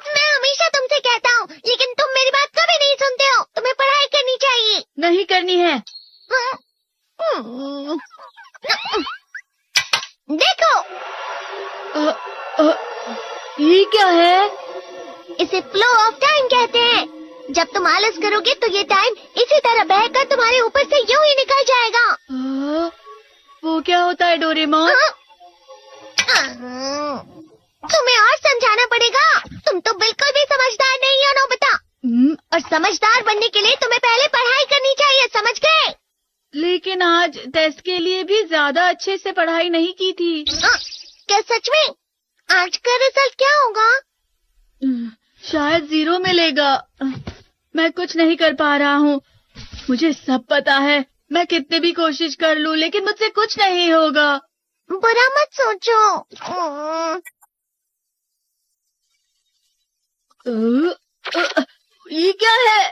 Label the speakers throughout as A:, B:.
A: मैं हमेशा तुमसे कहता हूँ, लेकिन तुम मेरी बात कभी नहीं सुनते हो। तुम्हें पढ़ाई करनी चाहिए।
B: नहीं करनी है।
A: देखो,
B: ये क्या है?
A: इसे फ्लो ऑफ टाइम कहते हैं। जब तुम आलस करोगे तो ये टाइम इसी तरह बहकर तुम्हारे ऊपर से यूं ही निकल जाएगा।
B: वो क्या होता है डोरेमोन?
A: तुम्हें और समझाना पड़ेगा। तुम तो बिल्कुल भी समझदार नहीं हो नोबिता। और समझदार बनने के लिए तुम्हें पहले पढ़ाई करनी चाहिए, समझ गए?
B: लेकिन आज टेस्ट के लिए भी ज्यादा अच्छे से पढ़ाई नहीं की थी।
A: क्या सच में? आज का रिजल्ट क्या होगा?
B: शायद 0 मिलेगा। मैं कुछ नहीं कर पा रहा हूँ। मुझे सब पता है। मैं कितनी भी कोशिश कर लूँ, लेकिन मुझसे कुछ नहीं होगा।
A: बुरा मत सोचो।
B: ये क्या है?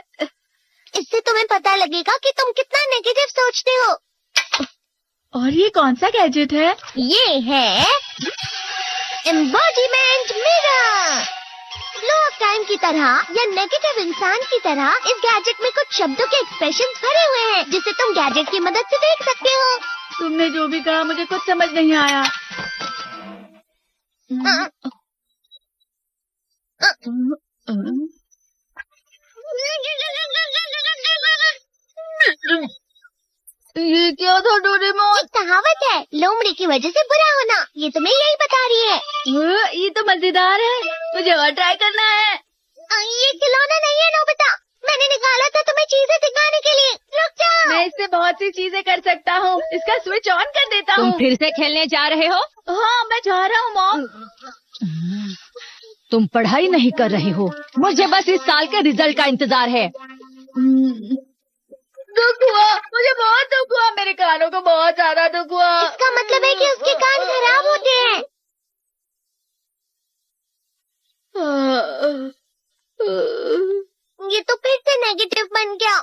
A: इससे तुम्हें पता लगेगा कि तुम कितना नेगेटिव सोचते हो।
B: और ये कौन सा गैजेट है?
A: ये है embodiment mirror. Flow of time की तरह या नेगेटिव इंसान की तरह इस गैजेट में कुछ शब्दों के एक्सप्रेशन भरे हुए हैं, जिसे तुम गैजेट की मदद से देख सकते हो।
B: तुमने जो भी कहा मुझे कुछ समझ नहीं आया। ये क्या था डोरेमोन?
A: एक कहावत है, लोमड़ी की वजह से बुरा होना। ये तुम्हें यही बता रही है।
B: ये तो मजेदार है। मुझे और ट्राई करना है।
A: ये खिलौना नहीं है नोबिता। मैंने निकाला था तुम्हें चीजें दिखाने के लिए। रुक जाओ।
B: मैं इससे बहुत सी चीजें कर सकता हूँ। इसका स्विच ऑन कर देता हूँ।
C: तुम फिर से खेलने जा रहे हो?
B: हाँ, मैं जा रहा हूँ मॉम।
C: तुम पढ़ाई नहीं कर रहे हो। मुझे बस इस साल के रिजल्ट का इंतजार है।
B: दुख हुआ, मुझे बहुत दुख हुआ। मेरे कानों को बहुत ज्यादा दुख हुआ।
A: इसका मतलब है कि उसके कान खराब होते हैं। ये तो फिर से नेगेटिव बन गया।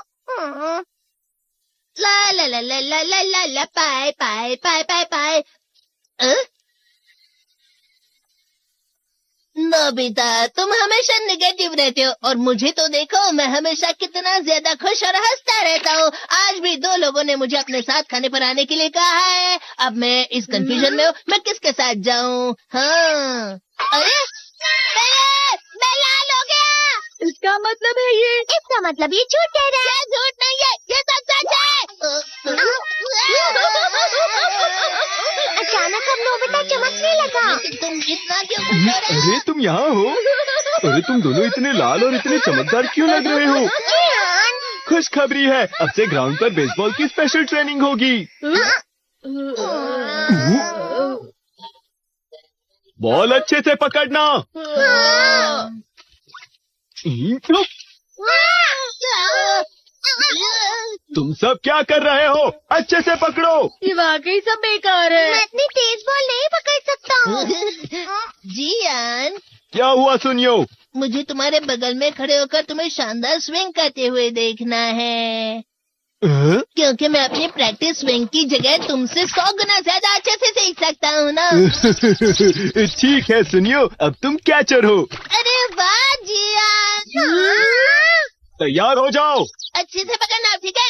A: ला ला ला ला ला ला ला ला पाए पाए पाए पाए पाए। नोबिता, तुम हमेशा नेगेटिव रहते हो और मुझे तो देखो, मैं हमेशा कितना ज्यादा खुश और हंसता रहता हूँ। आज भी 2 लोगों ने मुझे अपने साथ खाने पर आने के लिए कहा है। अब मैं इस कंफ्यूजन में हूँ, मैं किसके साथ जाऊँ? हाँ, अरे मैं लाल हो गया।
B: इसका मतलब है ये?
A: इसका मतलब ये झूठ कह रहा है। झूठ नहीं है, ये सब सच है। अचानक अब नोबिता चमकने लगा। तुम इतना क्यों खुश हो रहे हो?
D: अरे तुम यहाँ हो? अरे तुम दोनों इतने लाल और इतने चमकदार क्यों लग रहे हो? खुशखबरी है, अब से ग्राउंड पर बेसबॉल की स्पेशल ट्रेनिंग होगी। बॉल अच्छे से पकड़ना। तुम सब क्या कर रहे हो? अच्छे से पकड़ो।
B: ये वाकई सब बेकार है।
A: मैं इतनी तेज बॉल नहीं पकड़ सकता हूँ। जियान,
D: क्या हुआ सुनियो?
A: मुझे तुम्हारे बगल में खड़े होकर तुम्हें शानदार स्विंग करते हुए देखना है। क्योंकि मैं अपनी प्रैक्टिस स्विंग की जगह तुमसे 100 गुना ज्यादा अच्छे से सीख सकता हूँ ना।
D: ठीक है सुनियो, अब तुम कैचर हो।
A: अरे वाह जियान।
D: तैयार हो जाओ।
A: अच्छे से पकड़ना, ठीक है?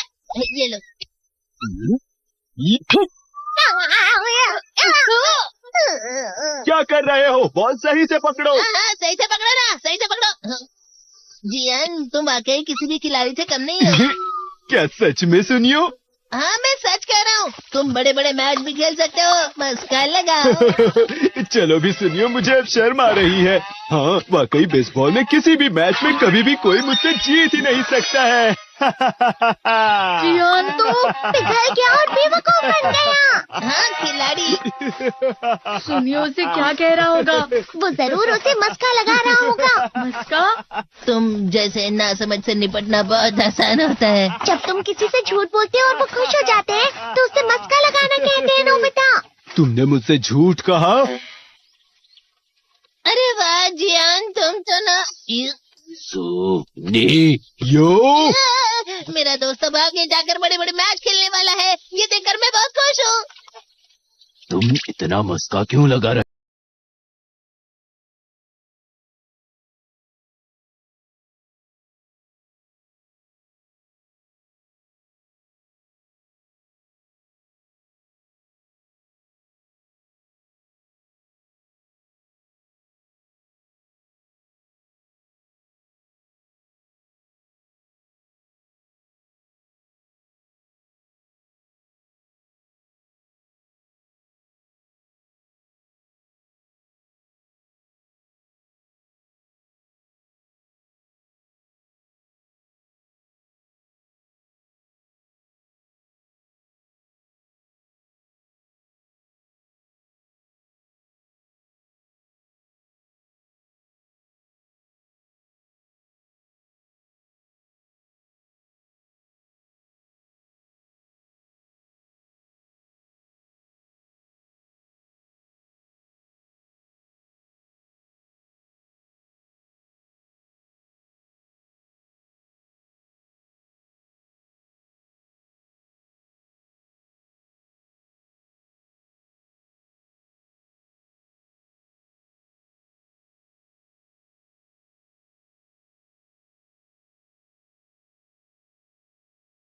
A: ये लो।
D: क्या कर रहे हो? बॉल सही से पकड़ो।
A: हाँ, सही से पकड़ो ना, सही से पकड़ो। जियान, तुम वाकई किसी भी खिलाड़ी से कम नहीं हो।
D: क्या सच में सुनियो?
A: हाँ, मैं सच कह रहा हूँ। तुम बड़े बड़े मैच भी खेल सकते हो। मस्का लगाओ।
D: चलो भी सुनियो, मुझे अब शर्म आ रही है। हाँ, वाकई बेसबॉल में किसी भी मैच में कभी भी कोई मुझसे जीत ही नहीं सकता है।
B: जियान तो
A: पिघल गया और बेवकूफ बन गया। हाँ, खिलाड़ी।
B: सुनियो उसे क्या कह रहा होगा?
A: वो जरूर उसे मस्का लगा रहा होगा।
B: मस्का?
A: तुम जैसे नासमझ से निपटना बहुत आसान होता है। जब तुम किसी से झूठ बोलते हो और वो खुश हो जाते हैं, तो उसे मस्का लगाना कहते हैं नोबिता।
D: तुमने मुझसे झूठ कहा?
A: अरे वाह जियान, तुम तो ना।
D: सुनियो,
A: मेरा दोस्त अब आगे जाकर बड़े बड़े मैच खेलने वाला है। ये देखकर मैं बहुत खुश हूँ।
D: तुम इतना मस्का क्यों लगा रहे